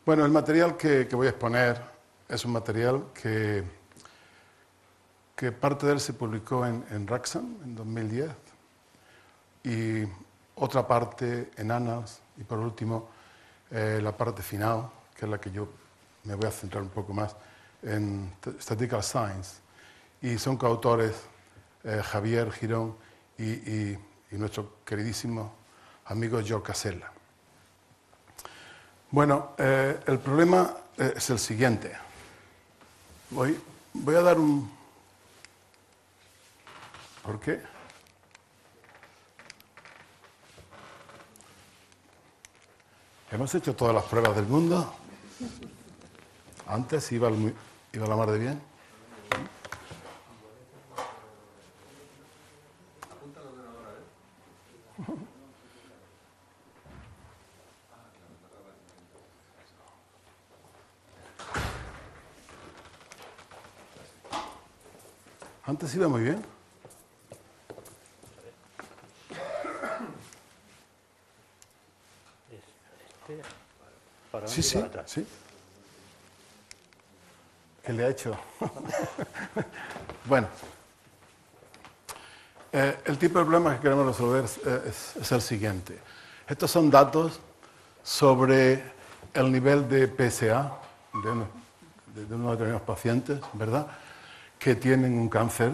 Bueno, el material que voy a exponer es un material que parte de él se publicó en Raxam en 2010 y otra parte en Annals y por último la parte final, que es la que yo me voy a centrar un poco más en Statistical Science. Y son coautores Javier Girón y nuestro queridísimo amigo Joe Casella. Bueno, el problema es el siguiente. Voy a dar un... ¿Por qué? Hemos hecho todas las pruebas del mundo. Antes iba la mar de bien. Antes iba muy bien. Sí, sí, sí. ¿Qué le ha hecho? Bueno, el tipo de problema que queremos resolver es el siguiente. Estos son datos sobre el nivel de PSA de unos determinados pacientes, ¿verdad?, que tienen un cáncer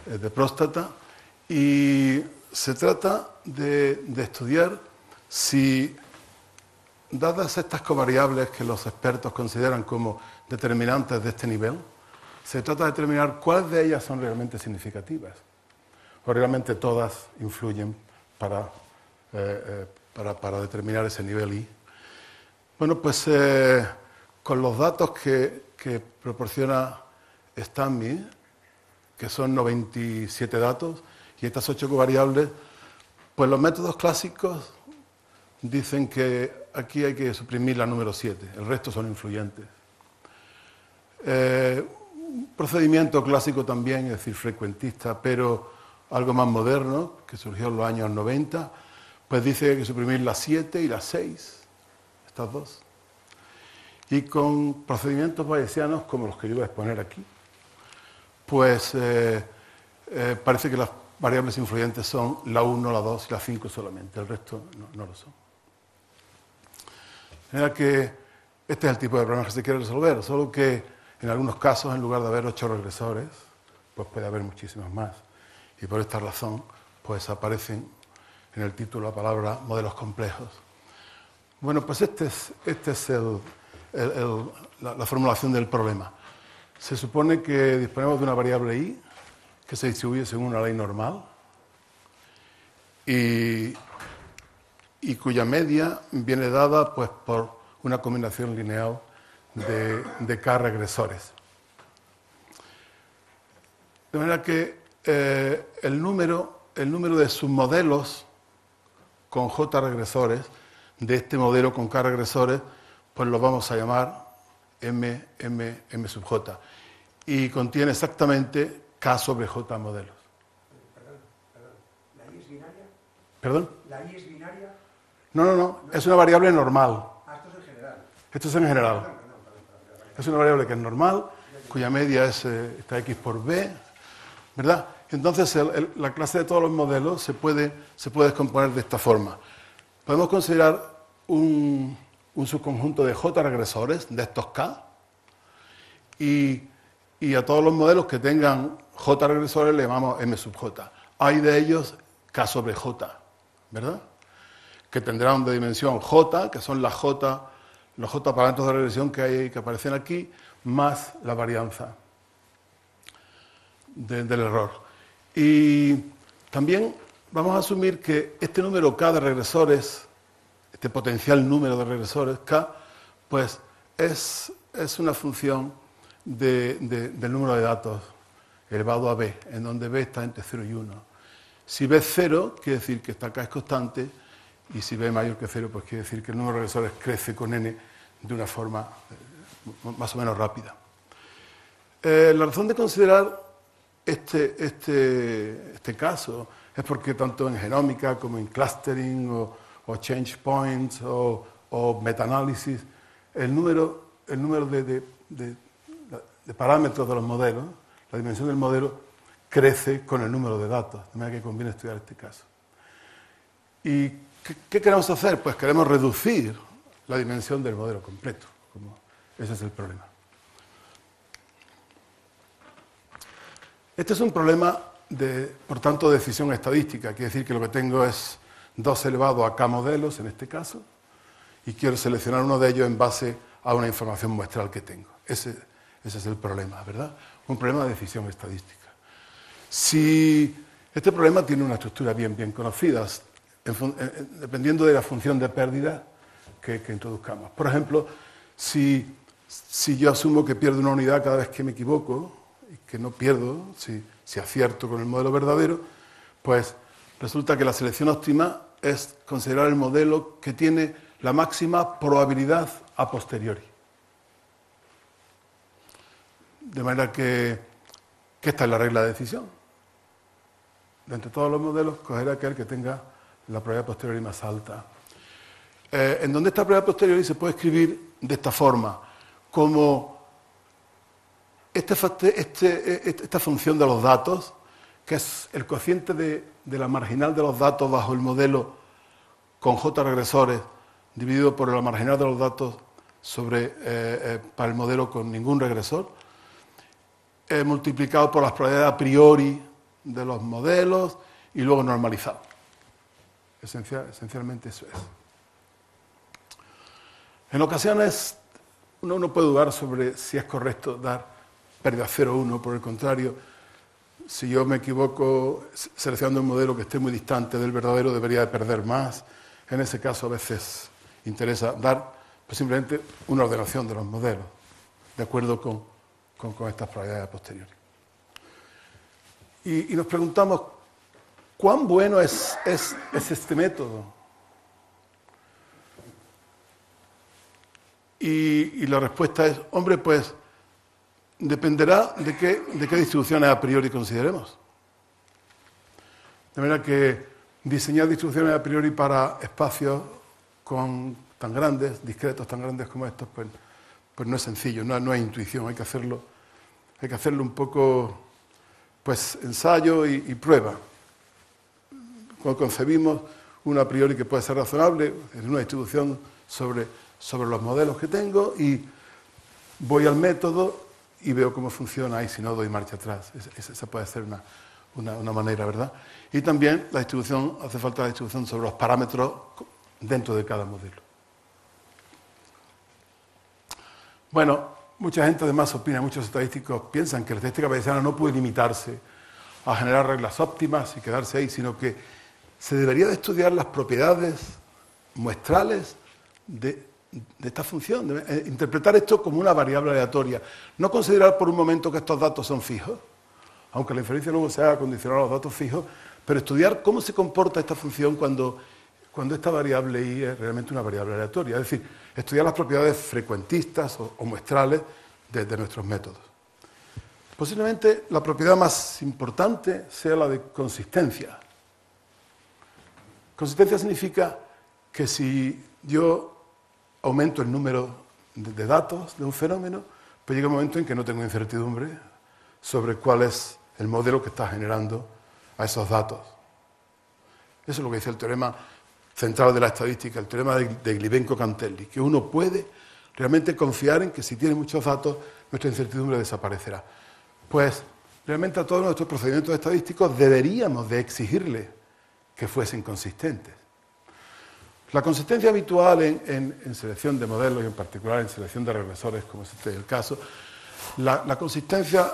de próstata, y se trata de estudiar si, dadas estas covariables que los expertos consideran como determinantes de este nivel, se trata de determinar cuáles de ellas son realmente significativas, o realmente todas influyen para determinar ese nivel I. Bueno, pues con los datos que proporciona Stanmi, que son 97 datos, y estas 8 covariables, pues los métodos clásicos dicen que aquí hay que suprimir la número 7, el resto son influyentes. Un procedimiento clásico también, es decir, frecuentista, pero algo más moderno, que surgió en los años 90, pues dice que hay que suprimir la 7 y la 6, estas dos. Y con procedimientos bayesianos como los que yo voy a exponer aquí, pues parece que las variables influyentes son la 1, la 2 y la 5 solamente, el resto no lo son. De manera que este es el tipo de problema que se quiere resolver, solo que en algunos casos, en lugar de haber 8 regresores, pues puede haber muchísimos más. Y por esta razón, pues aparecen en el título la palabra modelos complejos. Bueno, pues esta es la formulación del problema. Se supone que disponemos de una variable I que se distribuye según una ley normal y cuya media viene dada pues, por una combinación lineal de K regresores. De manera que el número de submodelos con J regresores de este modelo con K regresores, pues lo vamos a llamar M sub J. Y contiene exactamente K sobre J modelos. Perdón. ¿La I es binaria? ¿Perdón? ¿La I es binaria? No. Es una variable normal. Esto es en general. Esto es en general. Perdón. Es una variable que es normal, cuya media está X por B, ¿verdad? Entonces, la clase de todos los modelos se puede descomponer de esta forma. Podemos considerar un subconjunto de J regresores, de estos K, y a todos los modelos que tengan J regresores le llamamos M sub J. Hay de ellos K sobre J, ¿verdad?, que tendrán de dimensión J, que son los J parámetros de regresión que aparecen aquí, más la varianza del error. Y también vamos a asumir que este número K de regresores, este potencial número de regresores K, pues es una función del número de datos elevado a B, en donde B está entre 0 y 1. Si B es 0, quiere decir que esta K es constante, y si B es mayor que 0, pues quiere decir que el número de regresores crece con N de una forma más o menos rápida. La razón de considerar este caso es porque tanto en genómica como en clustering o change points o metaanálisis el número de parámetros de los modelos, la dimensión del modelo, crece con el número de datos, de manera que conviene estudiar este caso. ¿Y qué queremos hacer? Pues queremos reducir la dimensión del modelo completo. Ese es el problema. Este es un problema por tanto, de decisión estadística. Quiere decir que lo que tengo es 2 elevado a k modelos, en este caso, y quiero seleccionar uno de ellos en base a una información muestral que tengo. Ese es el problema, ¿verdad? Un problema de decisión estadística. Si este problema tiene una estructura bien conocida, dependiendo de la función de pérdida que introduzcamos. Por ejemplo, si yo asumo que pierdo una unidad cada vez que me equivoco, y que no pierdo, si acierto con el modelo verdadero, pues resulta que la selección óptima es considerar el modelo que tiene la máxima probabilidad a posteriori. De manera que esta es la regla de decisión. De entre todos los modelos, coger aquel que tenga la probabilidad a posteriori más alta. En donde esta probabilidad a posteriori se puede escribir de esta forma, como esta función de los datos, que es el cociente de la marginal de los datos bajo el modelo con J regresores, dividido por la marginal de los datos para el modelo con ningún regresor, multiplicado por las probabilidades a priori de los modelos y luego normalizado. Esencialmente eso es. En ocasiones uno no puede dudar sobre si es correcto dar pérdida 0 o 1, por el contrario, si yo me equivoco seleccionando un modelo que esté muy distante del verdadero, debería de perder más. En ese caso a veces interesa dar pues, simplemente una ordenación de los modelos, de acuerdo con estas probabilidades a posteriori. Y nos preguntamos, ¿cuán bueno es este método? Y la respuesta es, hombre, pues dependerá de qué distribuciones a priori consideremos. De manera que diseñar distribuciones a priori para espacios tan grandes, discretos tan grandes como estos, pues no es sencillo, no es intuición, hay que hacerlo un poco pues ensayo y prueba. Cuando concebimos una a priori que puede ser razonable, es una distribución sobre los modelos que tengo y voy al método y veo cómo funciona y si no doy marcha atrás. Esa puede ser una manera, ¿verdad? Y también la distribución, hace falta la distribución sobre los parámetros dentro de cada modelo. Bueno, mucha gente además opina, muchos estadísticos piensan que la estadística bayesiana no puede limitarse a generar reglas óptimas y quedarse ahí, sino que se debería de estudiar las propiedades muestrales de esta función, interpretar esto como una variable aleatoria, no considerar por un momento que estos datos son fijos, aunque la inferencia luego se haga condicional a los datos fijos, pero estudiar cómo se comporta esta función cuando esta variable i es realmente una variable aleatoria, es decir, estudiar las propiedades frecuentistas o muestrales de nuestros métodos. Posiblemente la propiedad más importante sea la de consistencia. Consistencia significa que si yo aumento el número de datos de un fenómeno, pues llega un momento en que no tengo incertidumbre sobre cuál es el modelo que está generando a esos datos. Eso es lo que dice el teorema central de la estadística, el teorema de Glibenko-Cantelli, que uno puede realmente confiar en que si tiene muchos datos, nuestra incertidumbre desaparecerá. Pues realmente a todos nuestros procedimientos estadísticos deberíamos de exigirle que fuesen consistentes. La consistencia habitual en selección de modelos y en particular en selección de regresores, como es el caso, la consistencia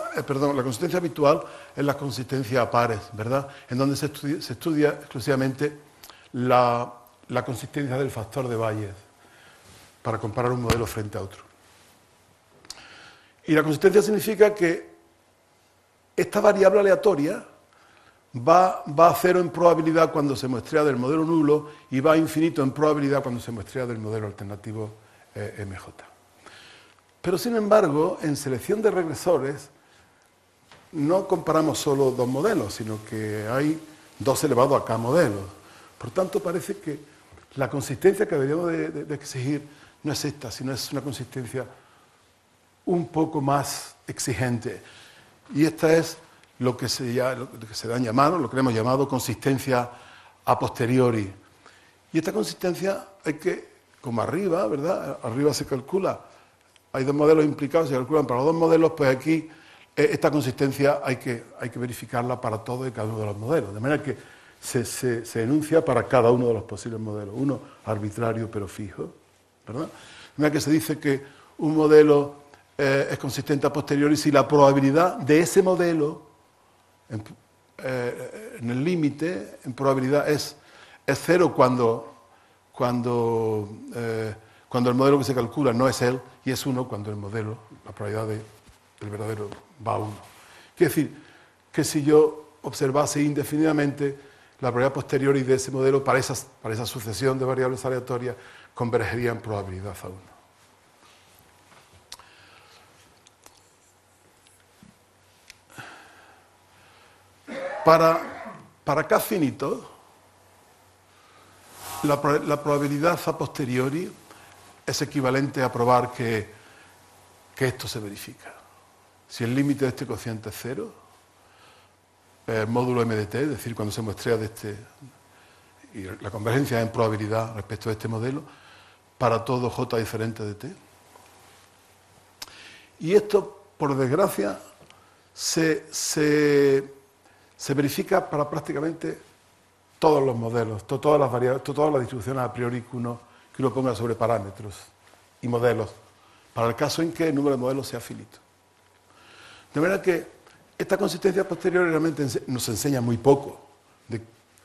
habitual es la consistencia a pares, ¿verdad? En donde se estudia exclusivamente la consistencia del factor de Bayes para comparar un modelo frente a otro. Y la consistencia significa que esta variable aleatoria va a cero en probabilidad cuando se muestrea del modelo nulo y va a infinito en probabilidad cuando se muestrea del modelo alternativo MJ. Pero sin embargo, en selección de regresores no comparamos solo dos modelos, sino que hay 2 elevado a k modelos. Por tanto, parece que la consistencia que deberíamos de exigir no es esta, sino es una consistencia un poco más exigente. Y esta es lo que se han llamado, lo que hemos llamado consistencia a posteriori. Y esta consistencia hay que, como arriba, ¿verdad? Arriba se calcula, hay dos modelos implicados, se calculan para los dos modelos, pues aquí esta consistencia hay que verificarla para todos y cada uno de los modelos. De manera que se enuncia para cada uno de los posibles modelos, uno arbitrario pero fijo, ¿verdad? De manera que se dice que un modelo es consistente a posteriori si la probabilidad de ese modelo en el límite, en probabilidad, es cero cuando el modelo que se calcula no es él, y es 1 cuando el modelo, la probabilidad del verdadero va a 1. Quiere decir que si yo observase indefinidamente, la probabilidad posteriori de esa modelo para esa sucesión de variables aleatorias convergería en probabilidad a 1. Para K finito, la probabilidad a posteriori es equivalente a probar que esto se verifica. Si el límite de este cociente es 0, el módulo m de t, es decir, cuando se muestrea de este, y la convergencia en probabilidad respecto a este modelo, para todo j diferente de t. Y esto, por desgracia, se verifica para prácticamente todos los modelos, todas las variables, todas las distribuciones a priori que uno ponga sobre parámetros y modelos, para el caso en que el número de modelos sea finito. De manera que esta consistencia posterior realmente nos enseña muy poco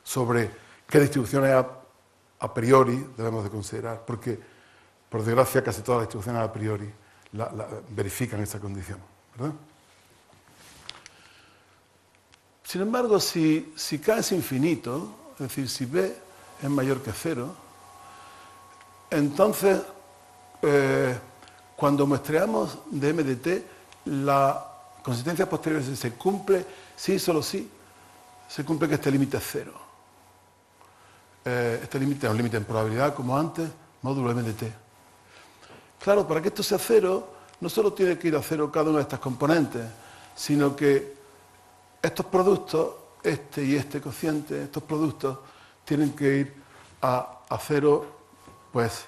sobre qué distribuciones a priori debemos de considerar, porque, por desgracia, casi todas las distribuciones a priori verifican esa condición, ¿verdad? Sin embargo, si K es infinito, es decir, si B es mayor que 0, entonces, cuando muestreamos de m de t, la consistencia posterior se cumple, sí, solo sí, se cumple que este límite es 0. Este límite es un límite en probabilidad, como antes, módulo m de t. Claro, para que esto sea 0, no solo tiene que ir a 0 cada una de estas componentes, sino que estos productos, este y este cociente, estos productos tienen que ir a 0, pues,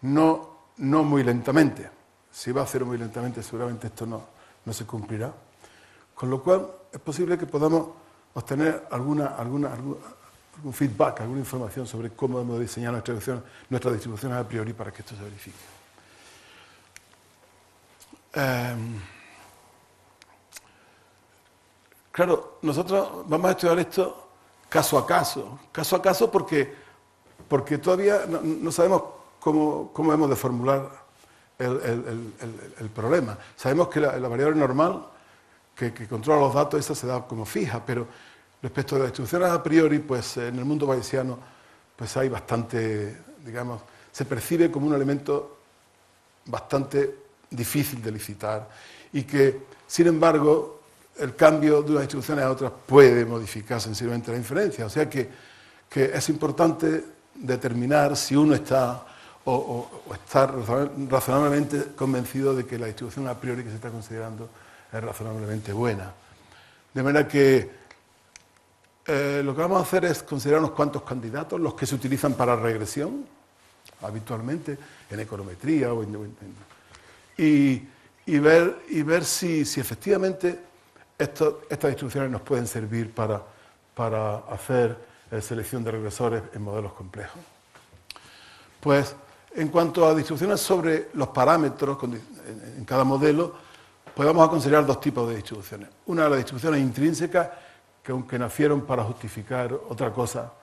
no muy lentamente. Si va a 0 muy lentamente, seguramente esto no se cumplirá. Con lo cual, es posible que podamos obtener algún feedback, alguna información sobre cómo debemos diseñar nuestras distribuciones a priori para que esto se verifique. Claro, nosotros vamos a estudiar esto caso a caso porque todavía no sabemos cómo hemos de formular el problema. Sabemos que la variable normal que controla los datos, esa se da como fija, pero respecto a las distribuciones a priori, pues en el mundo bayesiano pues hay bastante, digamos, se percibe como un elemento bastante difícil de licitar y que, sin embargo, el cambio de unas distribuciones a otras puede modificar sensiblemente la inferencia. O sea que es importante determinar si uno está o estar razonablemente convencido de que la distribución a priori que se está considerando es razonablemente buena. De manera que lo que vamos a hacer es considerar unos cuantos candidatos, los que se utilizan para regresión, habitualmente, en econometría y ver si efectivamente estas distribuciones nos pueden servir para hacer selección de regresores en modelos complejos. Pues, en cuanto a distribuciones sobre los parámetros en cada modelo, pues vamos a considerar dos tipos de distribuciones. Una de las distribuciones intrínsecas, que aunque nacieron para justificar otra cosa,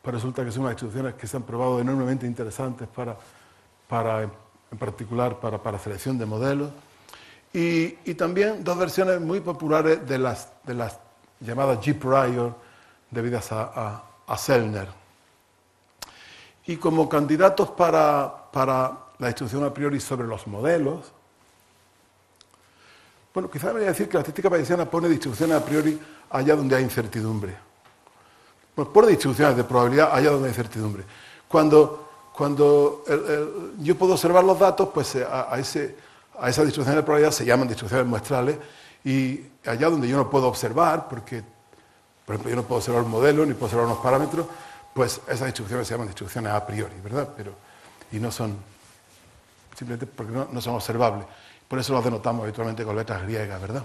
pues resulta que son unas distribuciones que se han probado enormemente interesantes en particular para selección de modelos. Y también dos versiones muy populares de las llamadas G-prior debidas a Sellner. Y como candidatos para la distribución a priori sobre los modelos, bueno, quizás me voy a decir que la estadística bayesiana pone distribuciones a priori allá donde hay incertidumbre. Pues pone distribuciones de probabilidad allá donde hay incertidumbre. Cuando cuando yo puedo observar los datos, pues a esas distribuciones de probabilidad se llaman distribuciones muestrales, y allá donde yo no puedo observar, porque, por ejemplo, yo no puedo observar un modelo, ni puedo observar unos parámetros, pues esas distribuciones se llaman distribuciones a priori, ¿verdad? Y no son, simplemente porque no son observables. Por eso los denotamos habitualmente con letras griegas, ¿verdad?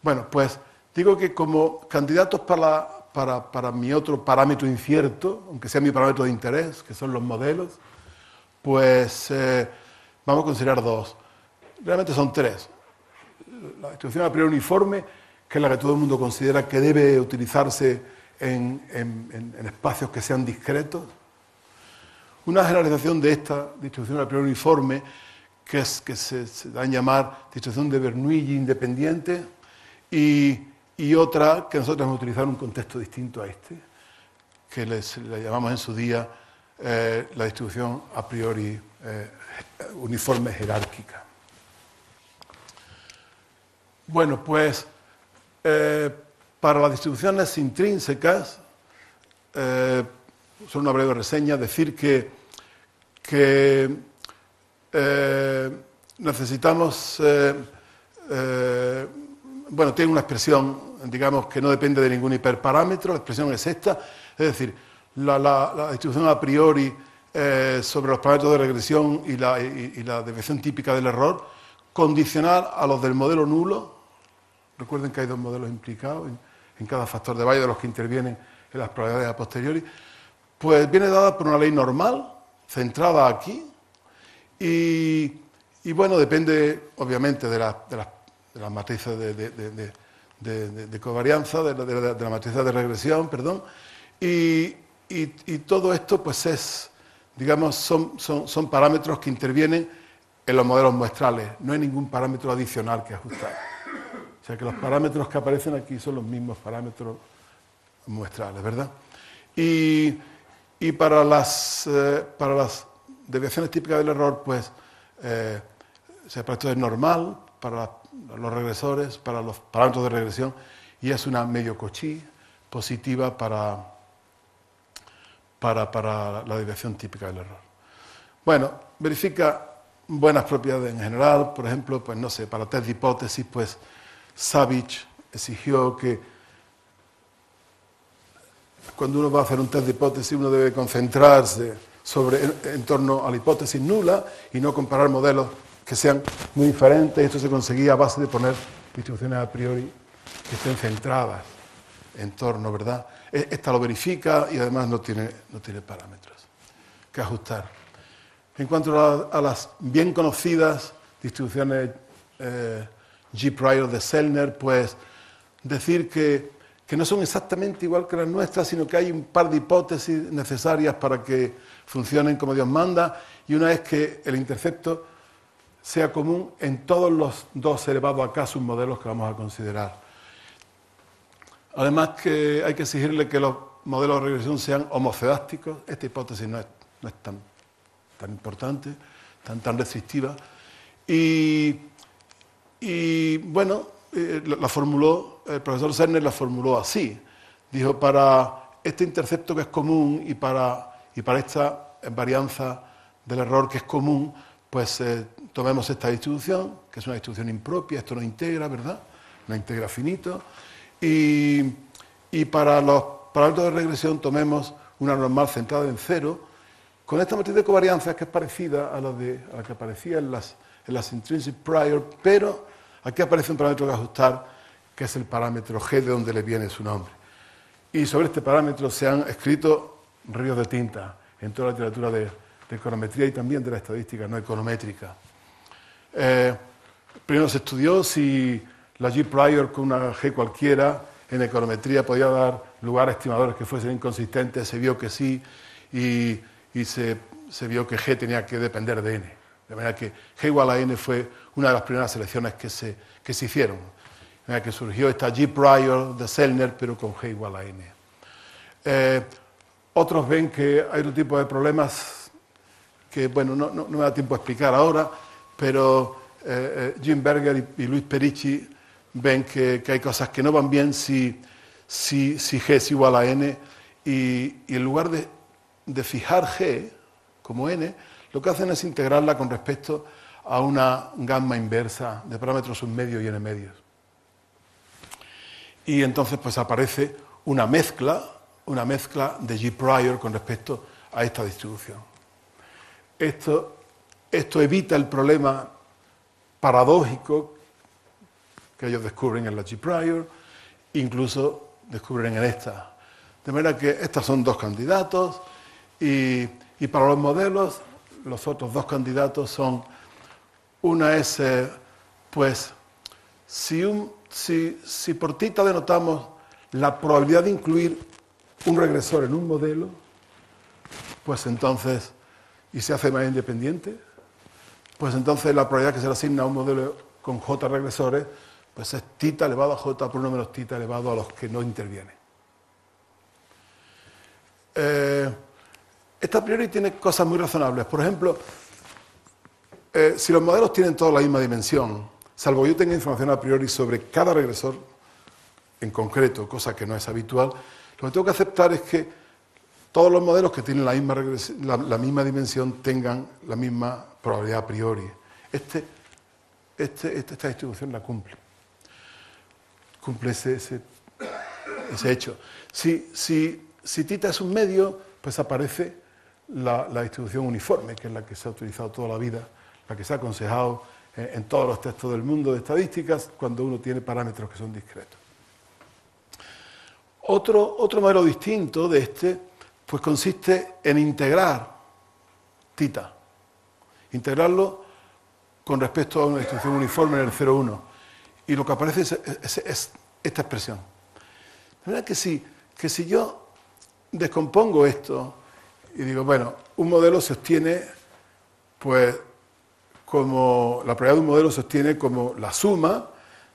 Bueno, pues digo que como candidatos para mi otro parámetro incierto, aunque sea mi parámetro de interés, que son los modelos, pues vamos a considerar dos. Realmente son tres. La distribución a priori uniforme, que es la que todo el mundo considera que debe utilizarse en espacios que sean discretos. Una generalización de esta distribución a priori uniforme, que se da a llamar distribución de Bernoulli independiente, y otra que nosotros hemos utilizado en un contexto distinto a este, que le llamamos en su día la distribución a priori uniforme jerárquica. Bueno, pues para las distribuciones intrínsecas, son una breve reseña, decir que necesitamos, bueno, tiene una expresión, digamos, que no depende de ningún hiperparámetro, la expresión es esta, es decir, la distribución a priori sobre los parámetros de regresión y la desviación típica del error, condicional a los del modelo nulo. Recuerden que hay dos modelos implicados en cada factor de Bayes de los que intervienen en las probabilidades a posteriori. Pues viene dada por una ley normal, centrada aquí, y bueno, depende obviamente de las matrices de covarianza, de la matriz de regresión, perdón, y todo esto pues es, digamos, son parámetros que intervienen en los modelos muestrales, no hay ningún parámetro adicional que ajustar. O sea que los parámetros que aparecen aquí son los mismos parámetros muestrales, ¿verdad? Y para las desviaciones típicas del error, pues, esto es normal para los regresores, para los parámetros de regresión, y es una medio Cauchy positiva para la desviación típica del error. Bueno, verifica buenas propiedades en general, por ejemplo, pues no sé, para test de hipótesis, pues Savage exigió que cuando uno va a hacer un test de hipótesis uno debe concentrarse en torno a la hipótesis nula y no comparar modelos que sean muy diferentes. Esto se conseguía a base de poner distribuciones a priori que estén centradas en torno, ¿verdad? Esta lo verifica y además no tiene parámetros que ajustar. En cuanto a las bien conocidas distribuciones G-prior de Sellner, pues decir que no son exactamente igual que las nuestras, sino que hay un par de hipótesis necesarias para que funcionen como Dios manda, y una es que el intercepto sea común en todos los 2 elevado a k submodelos que vamos a considerar. Además que hay que exigirle que los modelos de regresión sean homocedácticos. Esta hipótesis no es tan importante, tan restrictiva. Y bueno, la formuló, el profesor Sellner la formuló así. Dijo, para este intercepto que es común y para esta varianza del error que es común, pues tomemos esta distribución, que es una distribución impropia, esto no integra, ¿verdad? No integra finito. Y para los parámetros de regresión tomemos una normal centrada en 0, con esta matriz de covarianzas que es parecida a la que aparecía en las intrinsic prior, pero aquí aparece un parámetro que ajustar, que es el parámetro G, de donde le viene su nombre. Y sobre este parámetro se han escrito ríos de tinta en toda la literatura de econometría y también de la estadística no econométrica. Primero se estudió si la G-prior con una G cualquiera en econometría podía dar lugar a estimadores que fuesen inconsistentes, se vio que sí, y se vio que G tenía que depender de N. De manera que G igual a N fue una de las primeras selecciones que se hicieron. De manera que surgió esta G-prior de Sellner, pero con G igual a N. Otros ven que hay otro tipo de problemas que, bueno, no me da tiempo a explicar ahora, pero Jim Berger y Luis Perici ven que hay cosas que no van bien si G es igual a N, y en lugar de fijar G, como n, lo que hacen es integrarla con respecto a una gamma inversa de parámetros submedios y n medios. Y entonces pues aparece una mezcla de G prior con respecto a esta distribución. Esto evita el problema paradójico que ellos descubren en la G prior, incluso descubren en esta. De manera que estos son dos candidatos y para los modelos los otros dos candidatos son, una es, pues, si por θ denotamos la probabilidad de incluir un regresor en un modelo, pues entonces, y se hace más independiente, pues entonces la probabilidad que se le asigna a un modelo con J regresores, pues es θ elevado a J por 1 menos θ elevado a los que no intervienen. Esta a priori tiene cosas muy razonables. Por ejemplo, si los modelos tienen todos la misma dimensión, salvo yo tenga información a priori sobre cada regresor en concreto, cosa que no es habitual, lo que tengo que aceptar es que todos los modelos que tienen la misma dimensión tengan la misma probabilidad a priori. Esta distribución la cumple. Cumple ese hecho. Si θ es un medio, pues aparece la distribución uniforme, que es la que se ha utilizado toda la vida, la que se ha aconsejado en todos los textos del mundo de estadísticas cuando uno tiene parámetros que son discretos. Otro modelo distinto de este, pues consiste en integrar θ, integrarlo con respecto a una distribución uniforme en el 0,1. Y lo que aparece es esta expresión. De manera que si yo descompongo esto y digo, bueno, un modelo se obtiene, pues, como la probabilidad de un modelo se obtiene como la suma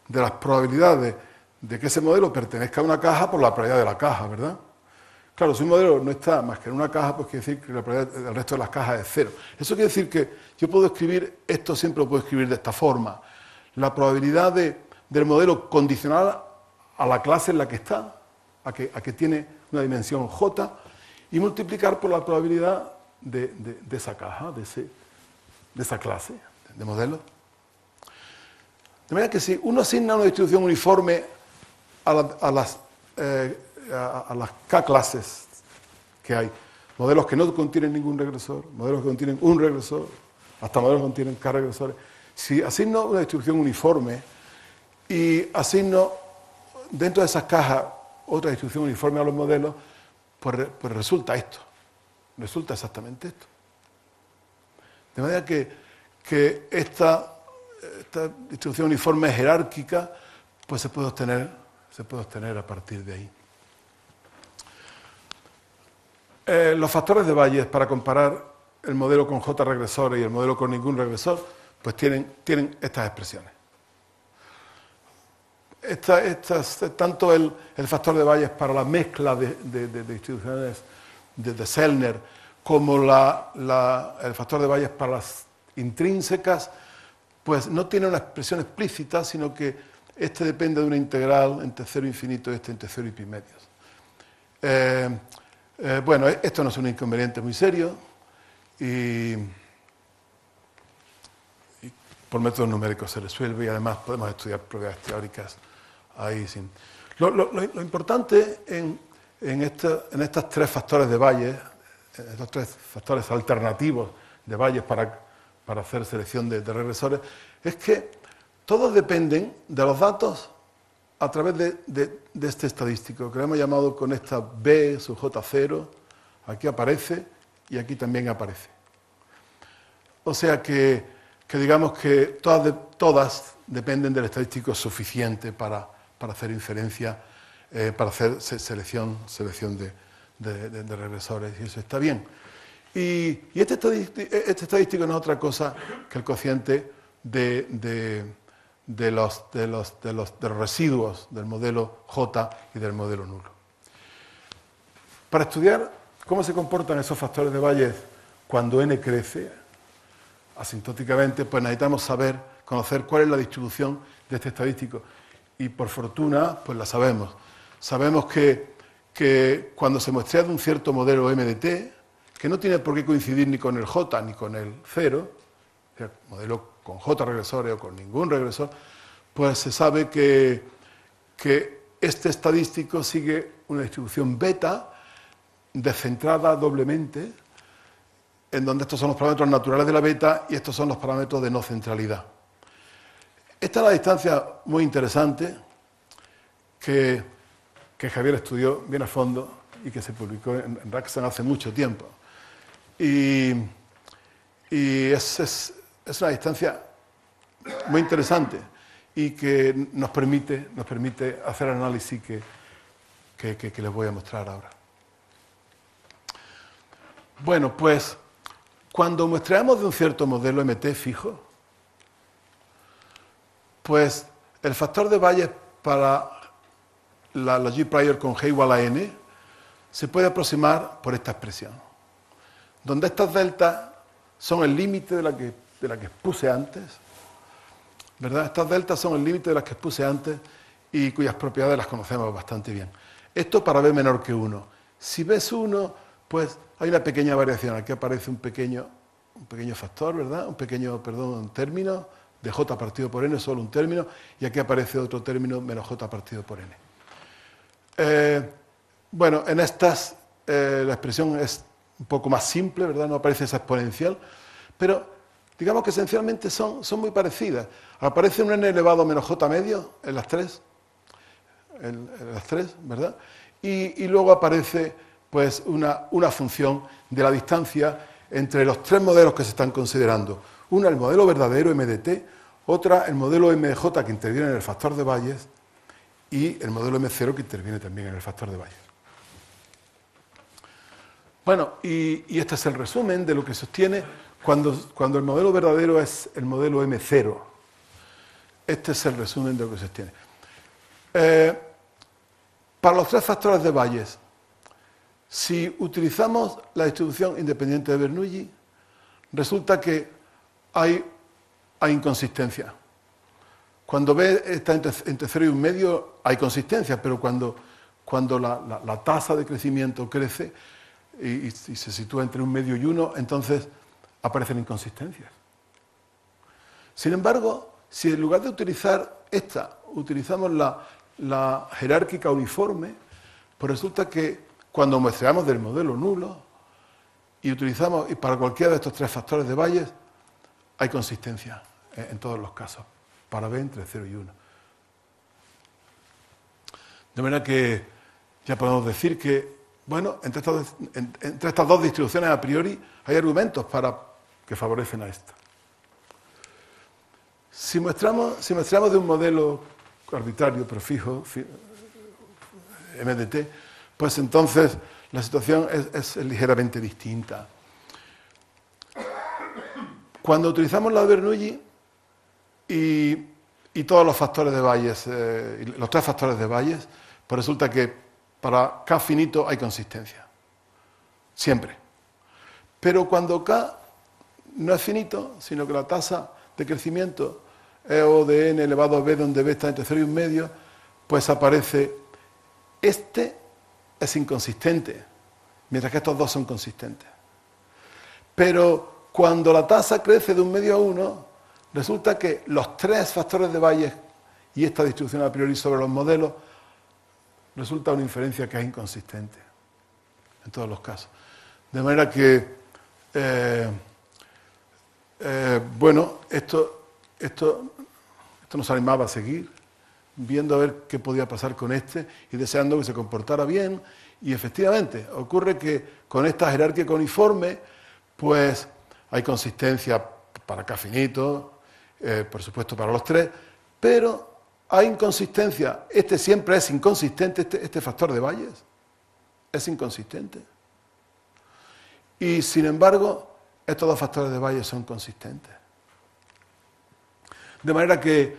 de las probabilidades de que ese modelo pertenezca a una caja por la probabilidad de la caja, ¿verdad? Claro, si un modelo no está más que en una caja, pues quiere decir que la probabilidad del resto de las cajas es 0. Eso quiere decir que yo puedo escribir, esto siempre lo puedo escribir de esta forma. La probabilidad del modelo condicional a la clase en la que está, a que tiene una dimensión J, y multiplicar por la probabilidad de esa caja, de esa clase de modelo. De manera que si uno asigna una distribución uniforme a las K clases que hay, modelos que no contienen ningún regresor, modelos que contienen un regresor, hasta modelos que contienen K regresores, si asigno una distribución uniforme y asigno dentro de esas cajas otra distribución uniforme a los modelos, pues resulta esto, resulta exactamente esto. De manera que esta distribución uniforme jerárquica, pues se puede obtener a partir de ahí. Los factores de Bayes para comparar el modelo con J regresores y el modelo con ningún regresor, pues tienen estas expresiones. Tanto el factor de Bayes para la mezcla de distribuciones de Sellner como el factor de Bayes para las intrínsecas, pues no tiene una expresión explícita, sino que este depende de una integral entre 0 infinito y entre 0 y pi medios. Bueno, esto no es un inconveniente muy serio y por métodos numéricos se resuelve y además podemos estudiar propiedades teóricas ahí sin. Lo importante en estos tres factores de Bayes, estos tres factores alternativos de Bayes para hacer selección de regresores, es que todos dependen de los datos a través de este estadístico, que lo hemos llamado con esta B sub J0, aquí aparece y aquí también aparece. O sea que digamos que todas dependen del estadístico suficiente para hacer inferencia, para hacer selección de regresores, y eso está bien. Y este estadístico no es otra cosa que el cociente de los residuos del modelo J y del modelo nulo. Para estudiar cómo se comportan esos factores de Bayes cuando n crece, asintóticamente, pues necesitamos conocer cuál es la distribución de este estadístico. Y por fortuna, pues la sabemos. Sabemos que cuando se muestrea de un cierto modelo m de t, que no tiene por qué coincidir ni con el J ni con el 0, o sea, modelo con J regresores o con ningún regresor, pues se sabe que este estadístico sigue una distribución beta descentrada doblemente, en donde estos son los parámetros naturales de la beta y estos son los parámetros de no centralidad. Esta es una distancia muy interesante que Javier estudió bien a fondo y que se publicó en Raxan hace mucho tiempo. Y es una distancia muy interesante y que nos permite hacer el análisis que les voy a mostrar ahora. Bueno, pues cuando muestreamos de un cierto modelo MT fijo, pues el factor de Bayes para la G prior con G igual a n se puede aproximar por esta expresión, donde estas deltas son el límite de la que expuse antes, ¿verdad? Estas deltas son el límite de las que expuse antes y cuyas propiedades las conocemos bastante bien. Esto para B menor que 1. Si B es 1, pues hay una pequeña variación. Aquí aparece un pequeño factor, ¿verdad? Un término de J partido por N, solo un término, y aquí aparece otro término menos J partido por N. Bueno, en estas la expresión es un poco más simple, ¿verdad? No aparece esa exponencial, pero digamos que esencialmente son muy parecidas. Aparece un n elevado a menos j medio en las tres, ¿verdad? Y luego aparece pues una función de la distancia entre los tres modelos que se están considerando. Una, el modelo verdadero MDT, otra, el modelo MJ que interviene en el factor de Bayes y el modelo M0 que interviene también en el factor de Bayes. Bueno, y este es el resumen de lo que sostiene cuando el modelo verdadero es el modelo M0. Este es el resumen de lo que sostiene. Para los tres factores de Bayes, si utilizamos la distribución independiente de Bernoulli, resulta que hay inconsistencia. Cuando B está entre 0 y 1,5 hay consistencia, pero cuando la tasa de crecimiento crece y se sitúa entre 1,5 y 1, entonces aparecen inconsistencias. Sin embargo, si en lugar de utilizar esta, utilizamos la jerárquica uniforme, pues resulta que cuando muestreamos del modelo nulo y utilizamos, y para cualquiera de estos tres factores de Bayes, hay consistencia en todos los casos, para B entre 0 y 1. De manera que ya podemos decir que, bueno, entre estas dos distribuciones a priori hay argumentos que favorecen a esta. Si mostramos de un modelo arbitrario pero fijo, MDT, pues entonces la situación es ligeramente distinta. Cuando utilizamos la de Bernoulli y todos los factores de Bayes, los tres factores de Bayes, pues resulta que para K finito hay consistencia. Siempre. Pero cuando K no es finito, sino que la tasa de crecimiento es O de n elevado a B, donde B está entre 0 y 1,5, pues aparece este es inconsistente, mientras que estos dos son consistentes. Pero cuando la tasa crece de 1,5 a 1, resulta que los tres factores de Bayes y esta distribución a priori sobre los modelos resulta una inferencia que es inconsistente en todos los casos. De manera que, bueno, esto nos animaba a seguir, viendo a ver qué podía pasar con este y deseando que se comportara bien. Y efectivamente, ocurre que con esta jerárquica uniforme, pues hay consistencia para K finito, por supuesto para los tres, pero hay inconsistencia. Este siempre es inconsistente, este factor de Bayes es inconsistente. Y sin embargo, estos dos factores de Bayes son consistentes. De manera que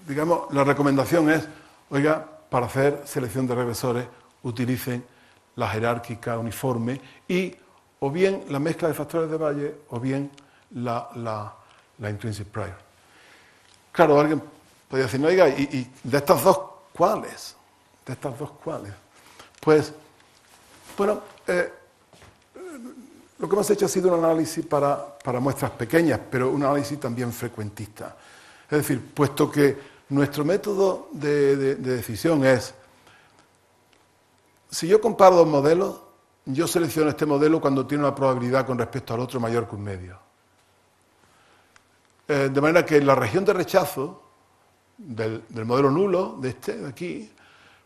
digamos, la recomendación es, oiga, para hacer selección de regresores, utilicen la jerárquica uniforme y o bien la mezcla de factores de Bayes o bien la intrinsic prior. Claro, alguien podría decir, no, oiga, ¿y de estas dos cuáles? ¿De estas dos cuáles? Pues, bueno, lo que hemos hecho ha sido un análisis para muestras pequeñas, pero un análisis también frecuentista. Es decir, puesto que nuestro método de decisión es, si yo comparo dos modelos, yo selecciono este modelo cuando tiene una probabilidad con respecto al otro mayor que un medio. De manera que la región de rechazo del modelo nulo, de este de aquí,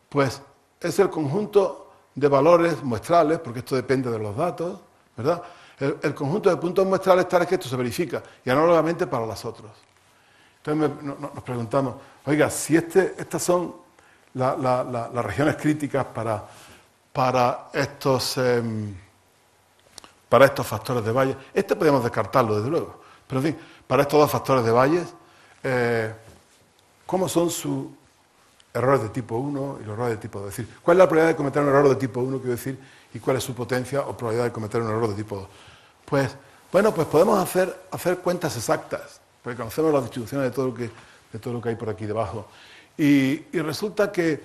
pues es el conjunto de valores muestrales, porque esto depende de los datos, ¿verdad? El conjunto de puntos muestrales tales que esto se verifica, y análogamente para los otros. Entonces nos preguntamos, oiga, si estas son las regiones críticas para estos factores de Bayes, podemos descartarlo, desde luego, pero en fin, para estos dos factores de Bayes, ¿cómo son sus errores de tipo 1 y los errores de tipo 2? Es decir, ¿cuál es la probabilidad de cometer un error de tipo 1, quiero decir, y cuál es su potencia o probabilidad de cometer un error de tipo 2? Pues, bueno, pues podemos hacer cuentas exactas, porque conocemos las distribuciones de todo lo que hay por aquí debajo. Y resulta que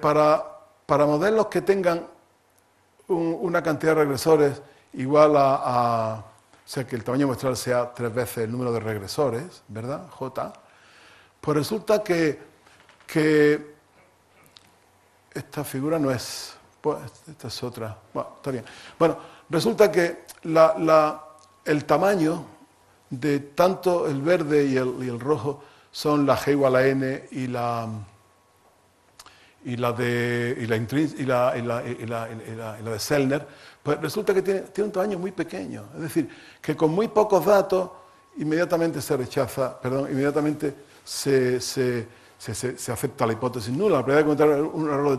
para modelos que tengan una cantidad de regresores igual o sea, que el tamaño muestral sea 3 veces el número de regresores, ¿verdad? J. Pues resulta que esta figura no es... Pues esta es otra. Bueno, está bien. Bueno, resulta que el tamaño de tanto el verde y el rojo son la G igual a N y la de Sellner, pues resulta que tiene un tamaño muy pequeño. Es decir, que con muy pocos datos inmediatamente se rechaza, inmediatamente se acepta la hipótesis nula. La probabilidad de cometer un error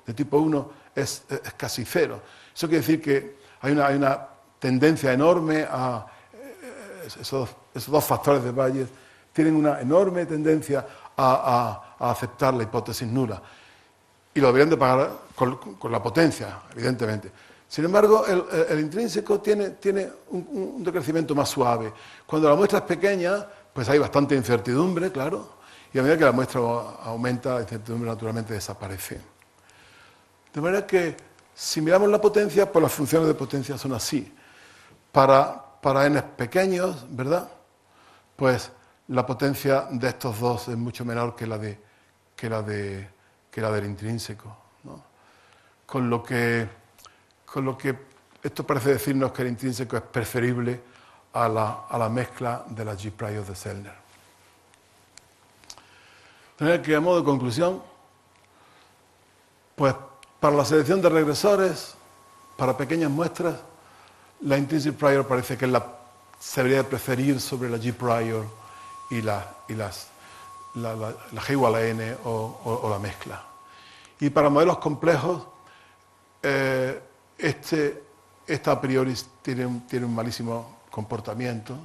de tipo 1 es casi cero. Eso quiere decir que hay una tendencia enorme a... Esos dos factores de Bayes tienen una enorme tendencia a aceptar la hipótesis nula. Y lo deberían de pagar con la potencia, evidentemente. Sin embargo, el intrínseco tiene un decrecimiento más suave. Cuando la muestra es pequeña, pues hay bastante incertidumbre, claro, y a medida que la muestra aumenta, la incertidumbre naturalmente desaparece. De manera que, si miramos la potencia, pues las funciones de potencia son así. Para n pequeños, ¿verdad? Pues la potencia de estos dos es mucho menor que la del intrínseco, ¿no? Con lo que esto parece decirnos que el intrínseco es preferible a la mezcla de las G priors de Sellner. De manera que, a modo de conclusión, pues para la selección de regresores, para pequeñas muestras, la intrinsic prior parece que se debería preferir sobre la G prior y la G igual a N o la mezcla. Y para modelos complejos, esta a priori tiene un malísimo comportamiento,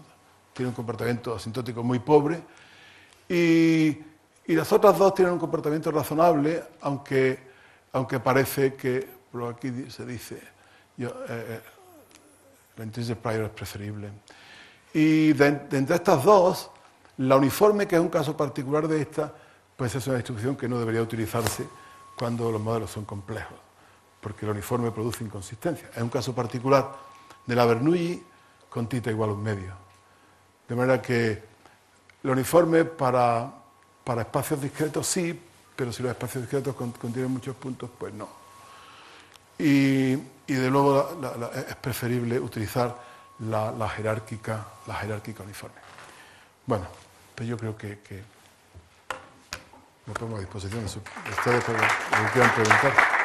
tiene un comportamiento asintótico muy pobre, y las otras dos tienen un comportamiento razonable, aunque parece que, por aquí se dice, la intrinsic prior es preferible. Y de entre estas dos, la uniforme, que es un caso particular de esta, pues es una distribución que no debería utilizarse cuando los modelos son complejos, porque el uniforme produce inconsistencia. Es un caso particular de la Bernoulli con θ igual a 1/2. De manera que el uniforme para espacios discretos sí, pero si los espacios discretos contienen muchos puntos, pues no. Y de luego es preferible utilizar la jerárquica uniforme. Bueno, pues yo creo que me pongo a disposición de ustedes para lo que quieran preguntar.